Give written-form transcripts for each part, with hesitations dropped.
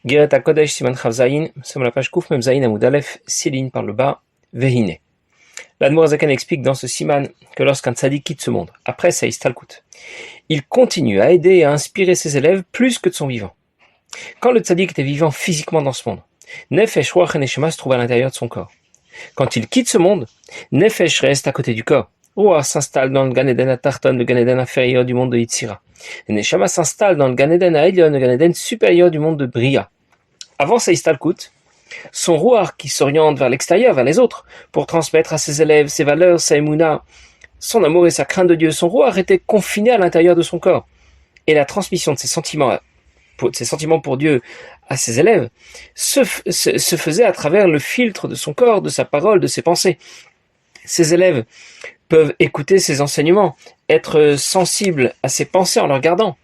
Geret HaKodesh Siman Chav Zayin, nous sommes à la page Kouf Mem Zayin Amoud Aleph, 6 lignes par le bas, Vehine. L'Admour Zaken explique dans ce siman que lorsqu'un tzaddik quitte ce monde, après sa istalkut, il continue à aider et à inspirer ses élèves plus que de son vivant. Quand le tzaddik était vivant physiquement dans ce monde, Nefesh Ruach et Neshama se trouvent à l'intérieur de son corps. Quand il quitte ce monde, Nefesh reste à côté du corps. Ruach s'installe dans le Gan Eden à Tarton, le Gan Eden inférieur du monde de Yitzira. Et Neshama s'installe dans le Gan Eden à Elion, le Gan Eden supérieur du monde de Bria. Avant sa istalkut, son Ruach qui s'oriente vers l'extérieur, vers les autres, pour transmettre à ses élèves ses valeurs, sa émouna, son amour et sa crainte de Dieu, son Ruach était confiné à l'intérieur de son corps. Et la transmission de ses sentiments pour Dieu à ses élèves se faisait à travers le filtre de son corps, de sa parole, de ses pensées. Ses élèves peuvent écouter ses enseignements, être sensibles à ses pensées en le regardant.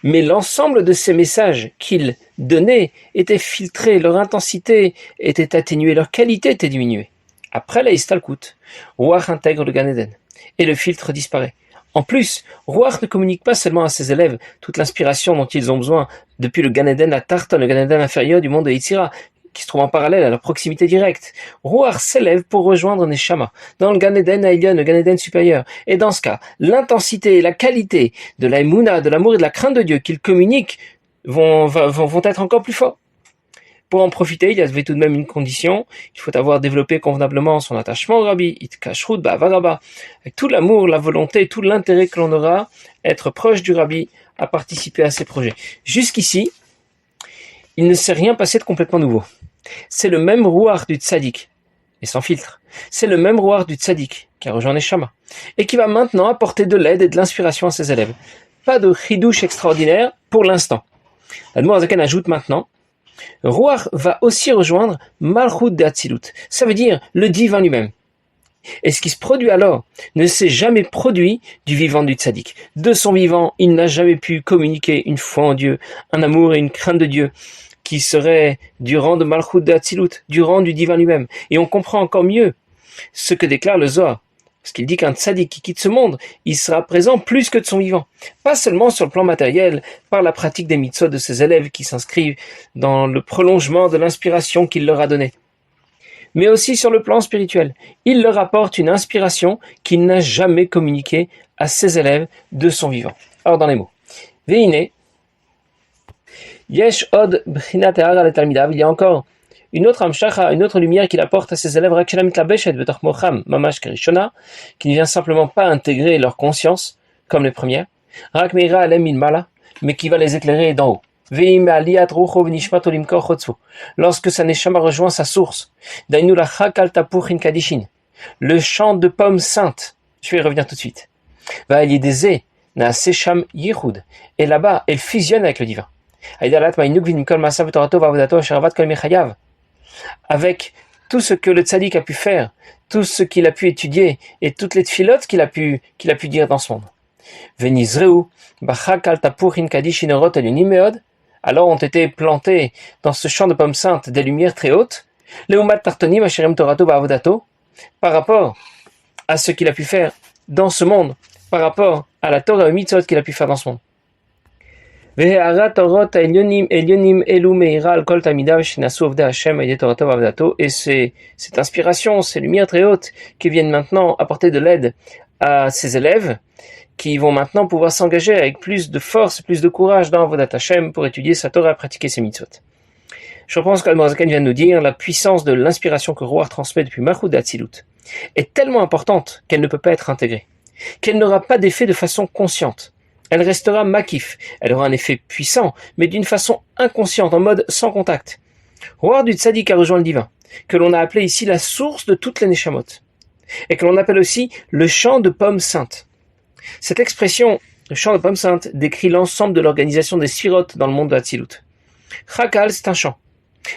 Mais l'ensemble de ces messages qu'il donnait était filtré, leur intensité était atténuée, leur qualité était diminuée. Après la istalkut, Ruach intègre le Gan Eden et le filtre disparaît. En plus, Ruach ne communique pas seulement à ses élèves toute l'inspiration dont ils ont besoin depuis le Gan Eden à Tarton, le Gan Eden inférieur du monde de Yitzira, qui se trouve en parallèle à leur proximité directe. Ruach s'élève pour rejoindre Neshama dans le Gan Eden à Elion, le Gan Eden supérieur. Et dans ce cas, l'intensité et la qualité de la émouna, de l'amour et de la crainte de Dieu qu'il communique vont être encore plus forts. Pour en profiter, il y avait tout de même une condition. Il faut avoir développé convenablement son attachement au Rabbi, itkashrut ba'avaraba, avec tout l'amour, la volonté, tout l'intérêt que l'on aura, être proche du Rabbi, à participer à ses projets. Jusqu'ici, il ne s'est rien passé de complètement nouveau. C'est le même Ruach du tzaddik, et sans filtre. C'est le même Ruach du tzaddik qui a rejoint Neshama, et qui va maintenant apporter de l'aide et de l'inspiration à ses élèves. Pas de chidouche extraordinaire pour l'instant. L'Admour Zaken ajoute maintenant, Ruach va aussi rejoindre Malchut de Hatzilut. Ça veut dire le divin lui-même. Et ce qui se produit alors ne s'est jamais produit du vivant du tzaddik. De son vivant, il n'a jamais pu communiquer une foi en Dieu, un amour et une crainte de Dieu qui serait du rang de Malchut de Hatzilut, du rang du divin lui-même. Et on comprend encore mieux ce que déclare le Zohar. Parce qu'il dit qu'un tzaddik qui quitte ce monde, il sera présent plus que de son vivant. Pas seulement sur le plan matériel, par la pratique des mitzvot de ses élèves qui s'inscrivent dans le prolongement de l'inspiration qu'il leur a donnée, mais aussi sur le plan spirituel. Il leur apporte une inspiration qu'il n'a jamais communiquée à ses élèves de son vivant. Alors dans les mots, Veine, Yesh od b'chinat ha'ara letalmidav, il y a encore une autre amshacha, une autre lumière qu'il apporte à ses élèves, qui ne vient simplement pas intégrer leur conscience, comme les premières, mais qui va les éclairer d'en haut. Lorsque sa neshama rejoint sa source, le champ de pommes saintes, je vais y revenir tout de suite, et là-bas, elle fusionne avec le divin. Avec tout ce que le tzaddik a pu faire, tout ce qu'il a pu étudier et toutes les tfilotes qu'il a pu dire dans ce monde. Alors ont été plantés dans ce champ de pommes saintes des lumières très hautes, par rapport à ce qu'il a pu faire dans ce monde, par rapport à la Torah et mitzvot qu'il a pu faire dans ce monde. Et c'est cette inspiration, ces lumières très hautes qui viennent maintenant apporter de l'aide à ses élèves qui vont maintenant pouvoir s'engager avec plus de force, plus de courage dans Avodat Hashem pour étudier sa Torah et pratiquer ses mitzvot. Je pense qu'Admour Zaken vient de nous dire la puissance de l'inspiration que Ruach transmet depuis Malchut de Hatzilut est tellement importante qu'elle ne peut pas être intégrée, qu'elle n'aura pas d'effet de façon consciente. Elle restera makif, elle aura un effet puissant, mais d'une façon inconsciente, en mode sans contact. Ruach du tzaddik a rejoint le divin, que l'on a appelé ici la source de toutes les neshamot, et que l'on appelle aussi le champ de pommes saintes. Cette expression, le champ de pommes saintes, décrit l'ensemble de l'organisation des sfirotes dans le monde de Hatzilut. Chakal, c'est un champ.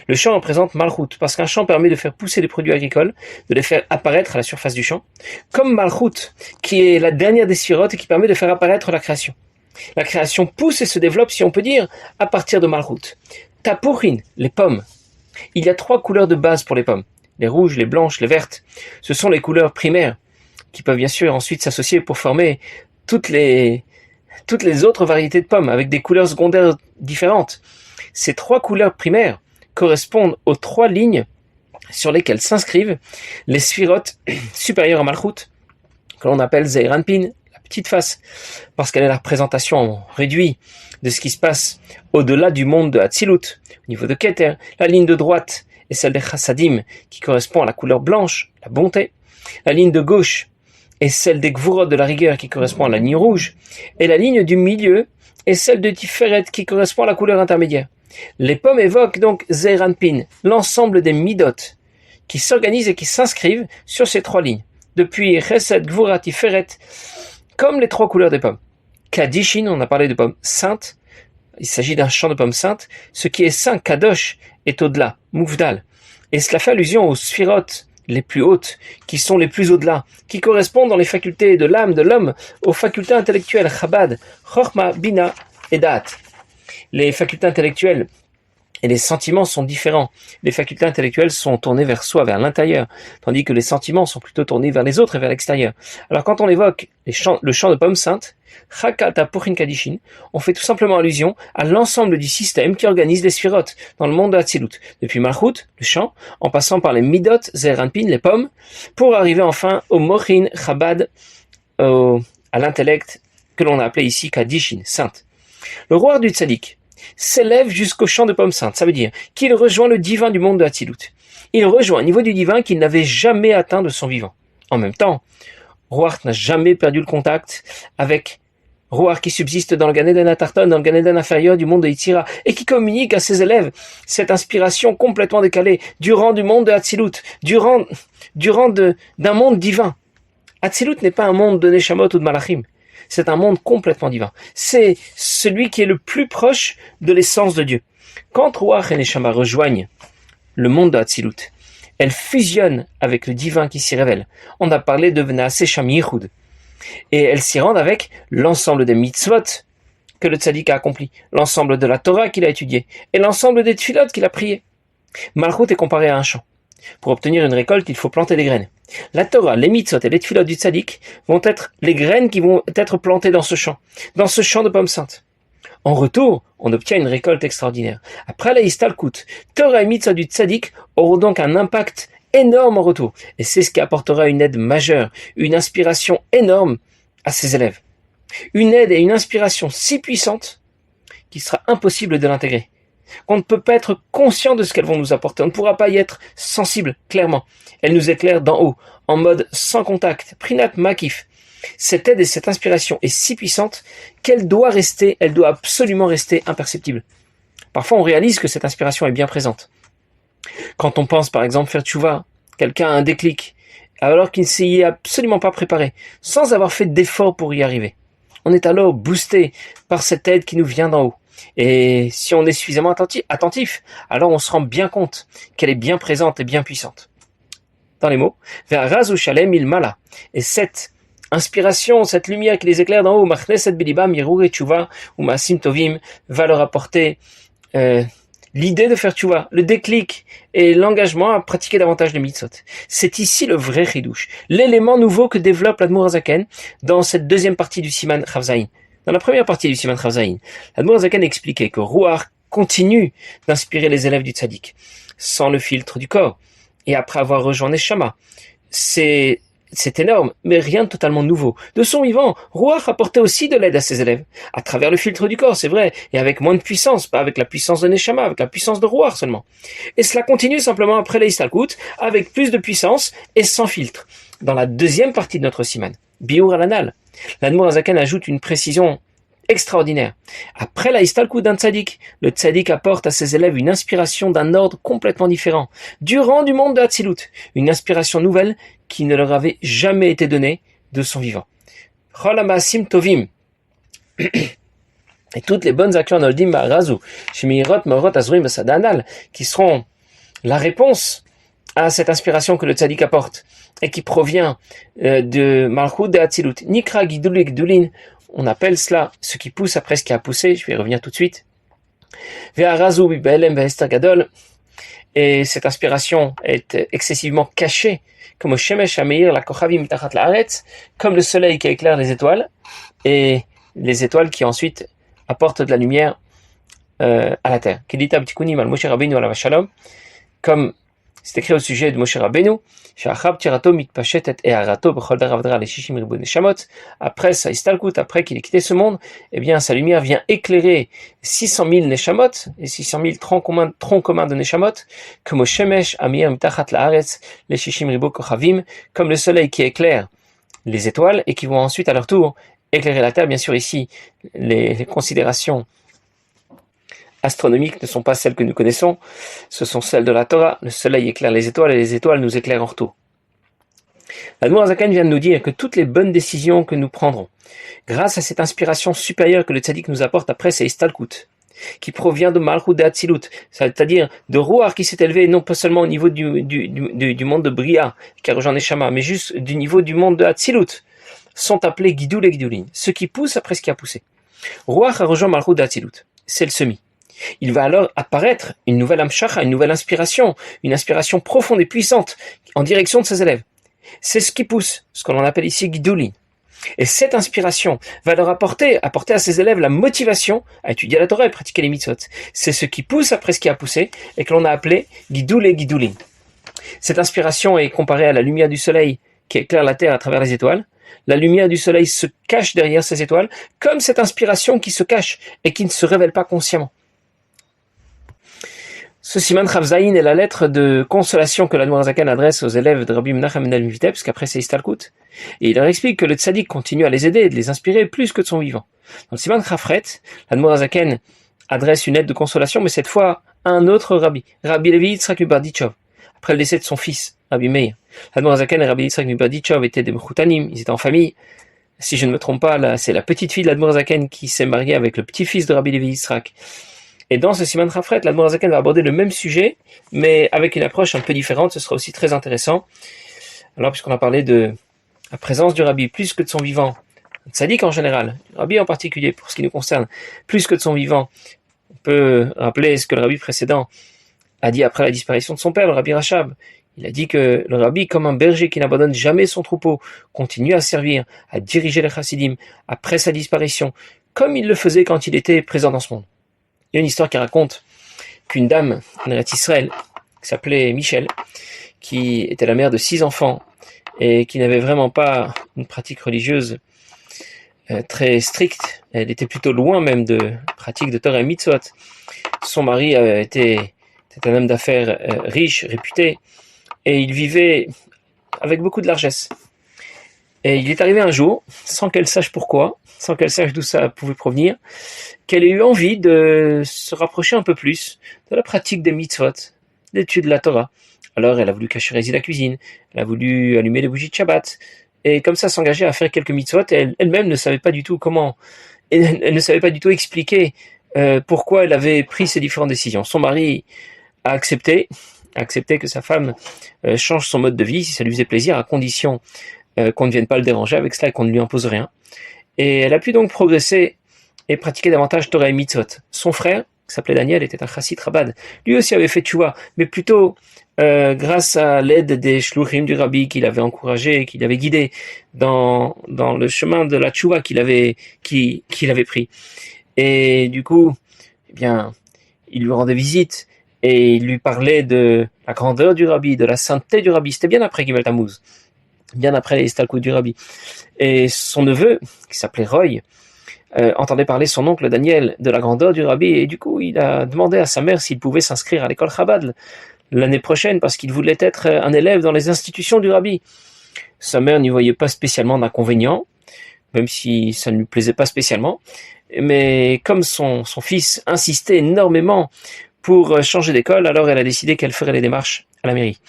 Le champ représente Malchut, parce qu'un champ permet de faire pousser les produits agricoles, de les faire apparaître à la surface du champ, comme Malchut, qui est la dernière des sphirotes et qui permet de faire apparaître la création. La création pousse et se développe, si on peut dire, à partir de Malchut. Tapurin, les pommes. Il y a 3 couleurs de base pour les pommes. Les rouges, les blanches, les vertes. Ce sont les couleurs primaires, qui peuvent bien sûr ensuite s'associer pour former toutes les autres variétés de pommes, avec des couleurs secondaires différentes. Ces 3 couleurs primaires correspondent aux 3 lignes sur lesquelles s'inscrivent les sphirotes supérieures à Malchut, que l'on appelle Zeir Anpin, la petite face, parce qu'elle est la représentation réduite de ce qui se passe au-delà du monde de Hatzilut, au niveau de Keter. La ligne de droite est celle des Chassadim, qui correspond à la couleur blanche, la bonté. La ligne de gauche est celle des Gvurot de la rigueur, qui correspond à la ligne rouge. Et la ligne du milieu est celle de Tiferet, qui correspond à la couleur intermédiaire. Les pommes évoquent donc Zeir Anpin, l'ensemble des midot, qui s'organisent et qui s'inscrivent sur ces 3 lignes. Depuis Chesed, Gvura, Tiferet, comme les 3 couleurs des pommes. Kadishin, on a parlé de pommes saintes. Il s'agit d'un champ de pommes saintes. Ce qui est saint, Kadosh, est au-delà, Mouvdal. Et cela fait allusion aux sphirotes les plus hautes, qui sont les plus au-delà, qui correspondent dans les facultés de l'âme de l'homme aux facultés intellectuelles, Chabad, Chorma, Bina et Da'at. Les facultés intellectuelles et les sentiments sont différents. Les facultés intellectuelles sont tournées vers soi, vers l'intérieur, tandis que les sentiments sont plutôt tournés vers les autres et vers l'extérieur. Alors quand on évoque le chant de pommes saintes, Chakata Puchin Kadishin, on fait tout simplement allusion à l'ensemble du système qui organise les sphirotes dans le monde de Hatzilut, depuis Malchut, le chant, en passant par les Midot, Zeir Anpin, les pommes, pour arriver enfin au Mochin, Chabad, à l'intellect que l'on a appelé ici Kadishin, sainte. Le roi du Tzadik s'élève jusqu'au champ de pommes saintes. Ça veut dire qu'il rejoint le divin du monde de Hatzilut. Il rejoint un niveau du divin qu'il n'avait jamais atteint de son vivant. En même temps, Ruach n'a jamais perdu le contact avec Ruach qui subsiste dans le Gan Eden Atarton, dans le Gan Eden inférieur du monde de Yitzira, et qui communique à ses élèves cette inspiration complètement décalée durant du monde de Hatzilut, durant d'un monde divin. Hatzilut n'est pas un monde de Neshamot ou de Malachim. C'est un monde complètement divin. C'est celui qui est le plus proche de l'essence de Dieu. Quand Ruach et Neshama rejoignent le monde de Hatzilut, elles fusionnent avec le divin qui s'y révèle. On a parlé de Vnaaseh Sham Yichud. Et elles s'y rendent avec l'ensemble des mitzvot que le tzaddik a accompli, l'ensemble de la Torah qu'il a étudiée, et l'ensemble des tfilot qu'il a priées. Malchut est comparé à un champ. Pour obtenir une récolte, il faut planter des graines. La Torah, les mitzvot et les tfilot du tzaddik vont être les graines qui vont être plantées dans ce champ de pommes saintes. En retour, on obtient une récolte extraordinaire. Après la Histalkut, Torah et mitzvot du tzaddik auront donc un impact énorme en retour. Et c'est ce qui apportera une aide majeure, une inspiration énorme à ses élèves. Une aide et une inspiration si puissantes qu'il sera impossible de l'intégrer. On ne peut pas être conscient de ce qu'elles vont nous apporter. On ne pourra pas y être sensible, clairement. Elles nous éclairent d'en haut, en mode sans contact, prinat makif. Cette aide et cette inspiration est si puissante qu'elle doit absolument rester imperceptible. Parfois, on réalise que cette inspiration est bien présente. Quand on pense, par exemple, faire tchouva, quelqu'un a un déclic, alors qu'il ne s'y est absolument pas préparé, sans avoir fait d'effort pour y arriver. On est alors boosté par cette aide qui nous vient d'en haut. Et si on est suffisamment attentif, alors on se rend bien compte qu'elle est bien présente et bien puissante. Dans les mots, vers Razu Shalem il Mala. Et cette inspiration, cette lumière qui les éclaire d'en haut, Machneset Bilibam Yerure Tchouva ou Maasim Tovim, va leur apporter l'idée de faire tchouva, le déclic et l'engagement à pratiquer davantage les mitzvot. C'est ici le vrai chidouche, l'élément nouveau que développe l'Admour Hazaken dans cette deuxième partie du Siman Chav Zayin. Dans la première partie du Siman Chav Zayin, l'Admour Hazaken expliquait que Ruach continue d'inspirer les élèves du tzaddik, sans le filtre du corps, et après avoir rejoint Neshama. C'est énorme, mais rien de totalement nouveau. De son vivant, Ruach apportait aussi de l'aide à ses élèves, à travers le filtre du corps, c'est vrai, et avec moins de puissance, pas avec la puissance de Neshama, avec la puissance de Ruach seulement. Et cela continue simplement après la Histalkut, avec plus de puissance et sans filtre. Dans la deuxième partie de notre siman, Biur al-Anal, l'Admour Hazaken ajoute une précision extraordinaire. Après la Histalkut d'un tzaddik, le tzaddik apporte à ses élèves une inspiration d'un ordre complètement différent, durant du monde de Hatzilut, une inspiration nouvelle qui ne leur avait jamais été donnée de son vivant. Chol ha-maasim tovim. Et toutes les bonnes actions noldim ba'arazu, shemiirot morot azruim b'sada anal, qui seront la réponse à cette inspiration que le tzaddik apporte et qui provient de Malchut de Hatzilut. Nikra giduli gdulin, on appelle cela ce qui pousse après ce qui a poussé, je vais y revenir tout de suite. Ve'arazu b'be'elem ve'ester gadol, et cette inspiration est excessivement cachée, comme au Shemesh Hameir, la Kochavim mitachat la'aretz, comme le soleil qui éclaire les étoiles, et les étoiles qui ensuite apportent de la lumière à la terre. Kedita b'tikunim al Moshe Rabbeinu alav shalom, comme c'est écrit au sujet de Moshe Rabbeinu, après sa istalkut, après qu'il ait quitté ce monde, eh bien sa lumière vient éclairer 600 000 neshamot, et 600 000 troncs communs de neshamot, comme comme le soleil qui éclaire les étoiles et qui vont ensuite à leur tour éclairer la terre. Bien sûr ici, les considérations astronomiques ne sont pas celles que nous connaissons, ce sont celles de la Torah. Le soleil éclaire les étoiles et les étoiles nous éclairent en retour. L'Admour HaZaken vient de nous dire que toutes les bonnes décisions que nous prendrons, grâce à cette inspiration supérieure que le tzaddik nous apporte après, c'est Istalkut, qui provient de Malchut de Hatzilut, c'est-à-dire de Ruach qui s'est élevé non pas seulement au niveau du monde de Bria, qui a rejoint Neshama, mais juste du niveau du monde de Hatzilut, sont appelés Gidul et Gidulin, ceux qui poussent après ce qui a poussé. Ruach a rejoint Malchut de Hatzilut, c'est le semis. Il va alors apparaître une nouvelle Amshacha, une nouvelle inspiration, une inspiration profonde et puissante en direction de ses élèves. C'est ce qui pousse, ce qu'on appelle ici Gidulin. Et cette inspiration va leur apporter à ses élèves la motivation à étudier la Torah et pratiquer les mitzvot. C'est ce qui pousse après ce qui a poussé et que l'on a appelé Gidul et Gidulin. Cette inspiration est comparée à la lumière du soleil qui éclaire la terre à travers les étoiles. La lumière du soleil se cache derrière ces étoiles, comme cette inspiration qui se cache et qui ne se révèle pas consciemment. Ce Siman Chav Zayin est la lettre de consolation que l'Admour HaZaken adresse aux élèves de Rabbi Menachem Mendel Vitebsk après ses Istalkut. Et il leur explique que le tzaddik continue à les aider et de les inspirer plus que de son vivant. Dans le Siman Chafret, l'Admour HaZaken adresse une lettre de consolation, mais cette fois à un autre Rabbi, Rabbi Levi Yitzhak Miberditchov, après le décès de son fils, Rabbi Meir. L'Admour HaZaken et Rabbi Yitzhak Miberditchov étaient des Mechutanim, ils étaient en famille. Si je ne me trompe pas, là, c'est la petite fille de l'Admour HaZaken qui s'est mariée avec le petit-fils de Rabbi Levi Yitzhak. Et dans ce Siman Chafret, l'Admour HaZaken va aborder le même sujet, mais avec une approche un peu différente. Ce sera aussi très intéressant. Alors, puisqu'on a parlé de la présence du Rabbi plus que de son vivant, tzaddik en général, du Rabbi en particulier, pour ce qui nous concerne, plus que de son vivant, on peut rappeler ce que le Rabbi précédent a dit après la disparition de son père, le Rabbi Rachab. Il a dit que le Rabbi, comme un berger qui n'abandonne jamais son troupeau, continue à servir, à diriger les chassidim après sa disparition, comme il le faisait quand il était présent dans ce monde. Il y a une histoire qui raconte qu'une dame en Eretz Israël, qui s'appelait Michel, qui était la mère de 6 enfants et qui n'avait vraiment pas une pratique religieuse très stricte, elle était plutôt loin même de pratique de Torah et Mitzvot. Son mari était un homme d'affaires riche, réputé, et il vivait avec beaucoup de largesse. Et il est arrivé un jour, sans qu'elle sache pourquoi, sans qu'elle sache d'où ça pouvait provenir, qu'elle ait eu envie de se rapprocher un peu plus de la pratique des mitzvot, l'étude de la Torah. Alors elle a voulu cacheriser la cuisine, elle a voulu allumer les bougies de Shabbat, et comme ça s'engager à faire quelques mitzvot, et elle-même ne savait pas du tout comment, elle ne savait pas du tout expliquer pourquoi elle avait pris ces différentes décisions. Son mari a accepté que sa femme change son mode de vie, si ça lui faisait plaisir, à condition qu'on ne vienne pas le déranger avec cela et qu'on ne lui impose rien. Et elle a pu donc progresser et pratiquer davantage Torah et Mitzvot. Son frère, qui s'appelait Daniel, était un chassid Chabad. Lui aussi avait fait tchouva, mais plutôt grâce à l'aide des shluchim du Rabbi qu'il avait encouragé, qu'il avait guidé dans le chemin de la tchouva qu'il avait pris. Et du coup, eh bien, il lui rendait visite et il lui parlait de la grandeur du Rabbi, de la sainteté du Rabbi. C'était bien après Gimel Tammuz, bien après les Istalkut du Rabbi. Et son neveu, qui s'appelait Roy, entendait parler son oncle Daniel de la grandeur du Rabbi, et du coup il a demandé à sa mère s'il pouvait s'inscrire à l'école Chabad l'année prochaine, parce qu'il voulait être un élève dans les institutions du Rabbi. Sa mère n'y voyait pas spécialement d'inconvénient, même si ça ne lui plaisait pas spécialement, mais comme son fils insistait énormément pour changer d'école, alors elle a décidé qu'elle ferait les démarches à la mairie.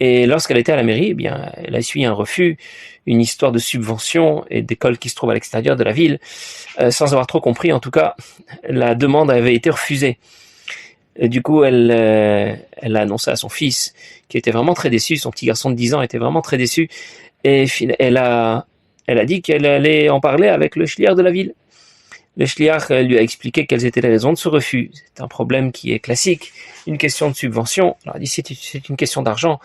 Et lorsqu'elle était à la mairie, eh bien, elle a essuyé un refus, une histoire de subvention et d'école qui se trouve à l'extérieur de la ville, sans avoir trop compris. En tout cas, la demande avait été refusée. Et du coup, elle a annoncé à son fils, qui était vraiment très déçu. Son petit garçon de 10 ans était vraiment très déçu. Et elle a dit qu'elle allait en parler avec le shliach de la ville. Le shliach lui a expliqué quelles étaient les raisons de ce refus. C'est un problème qui est classique, une question de subvention. Alors il dit c'est une question d'argent.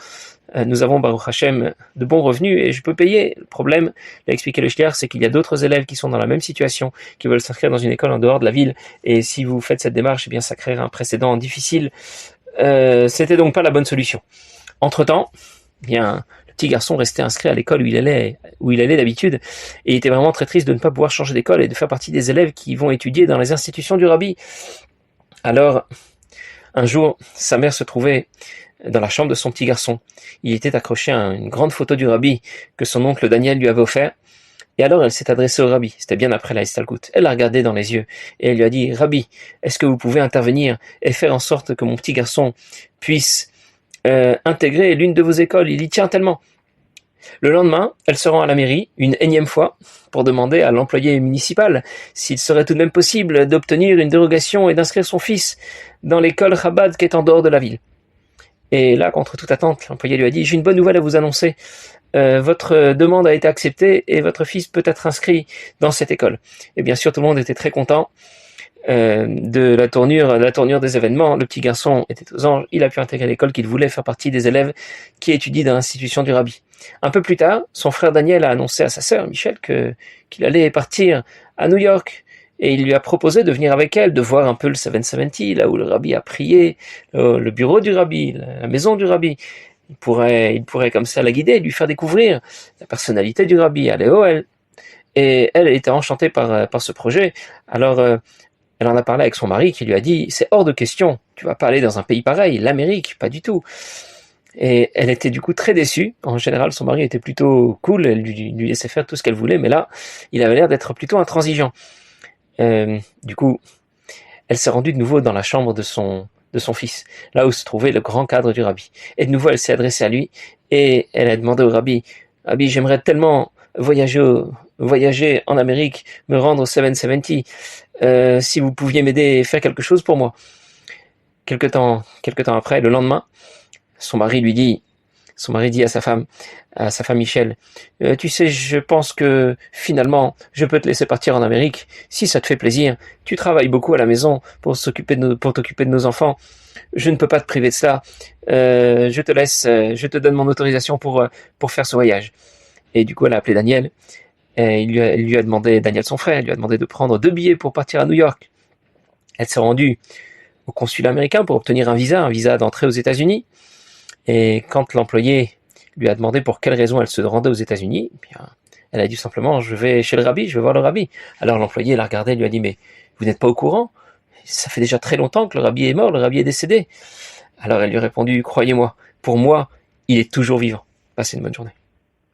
Nous avons, Baruch Hashem, de bons revenus et je peux payer. Le problème, l'a expliqué le shliach, c'est qu'il y a d'autres élèves qui sont dans la même situation, qui veulent s'inscrire dans une école en dehors de la ville. Et si vous faites cette démarche, eh bien ça créera un précédent difficile. C'était donc pas la bonne solution. Entre-temps, eh bien, le petit garçon restait inscrit à l'école où il allait d'habitude, et il était vraiment très triste de ne pas pouvoir changer d'école et de faire partie des élèves qui vont étudier dans les institutions du rabbi. Alors, un jour, sa mère se trouvait dans la chambre de son petit garçon. Il était accroché à une grande photo du rabbi que son oncle Daniel lui avait offert. Et alors elle s'est adressée au rabbi, c'était bien après la Istalkut. Elle l'a regardé dans les yeux et elle lui a dit « Rabbi, est-ce que vous pouvez intervenir et faire en sorte que mon petit garçon puisse intégrer l'une de vos écoles, il y tient tellement ». Le lendemain, elle se rend à la mairie, une énième fois, pour demander à l'employé municipal s'il serait tout de même possible d'obtenir une dérogation et d'inscrire son fils dans l'école Chabad qui est en dehors de la ville. Et là, contre toute attente, l'employé lui a dit « J'ai une bonne nouvelle à vous annoncer. Votre demande a été acceptée et votre fils peut être inscrit dans cette école. » Et bien sûr, tout le monde était très content de la tournure des événements. Le petit garçon était aux anges, il a pu intégrer l'école qu'il voulait, faire partie des élèves qui étudient dans l'institution du rabbi. Un peu plus tard, son frère Daniel a annoncé à sa sœur Michel qu'il allait partir à New York. Et il lui a proposé de venir avec elle, de voir un peu le 770, là où le rabbi a prié, le bureau du rabbi, la maison du rabbi. Il pourrait comme ça la guider, lui faire découvrir la personnalité du rabbi, aller au elle. Et elle était enchantée par ce projet. Alors, elle en a parlé avec son mari qui lui a dit « C'est hors de question, tu vas pas aller dans un pays pareil, l'Amérique, pas du tout ». Et elle était du coup très déçue. En général, son mari était plutôt cool, elle lui laissait faire tout ce qu'elle voulait, mais là, il avait l'air d'être plutôt intransigeant. Du coup, elle s'est rendue de nouveau dans la chambre de son fils, là où se trouvait le grand cadre du rabbi. Et de nouveau, elle s'est adressée à lui et elle a demandé au rabbi « Rabbi, j'aimerais tellement voyager en Amérique, me rendre au 770, si vous pouviez m'aider et faire quelque chose pour moi. » Quelque temps après, le lendemain, son mari dit à sa femme Michel, tu sais, je pense que finalement, je peux te laisser partir en Amérique, si ça te fait plaisir. Tu travailles beaucoup à la maison pour t'occuper de nos enfants. Je ne peux pas te priver de cela. Je te donne mon autorisation pour faire ce voyage. Et du coup, elle a appelé Daniel. Et elle lui a demandé, Daniel son frère, elle lui a demandé de prendre 2 billets pour partir à New York. Elle s'est rendue au consulat américain pour obtenir un visa d'entrée aux États-Unis. Et quand l'employé lui a demandé pour quelle raison elle se rendait aux États-Unis, bien, elle a dit simplement « Je vais chez le rabbi, je vais voir le rabbi ». Alors l'employé l'a regardé et lui a dit « Mais vous n'êtes pas au courant? Ça fait déjà très longtemps que le rabbi est mort, le rabbi est décédé. » Alors elle lui a répondu « Croyez-moi, pour moi, il est toujours vivant. » Passez une bonne journée.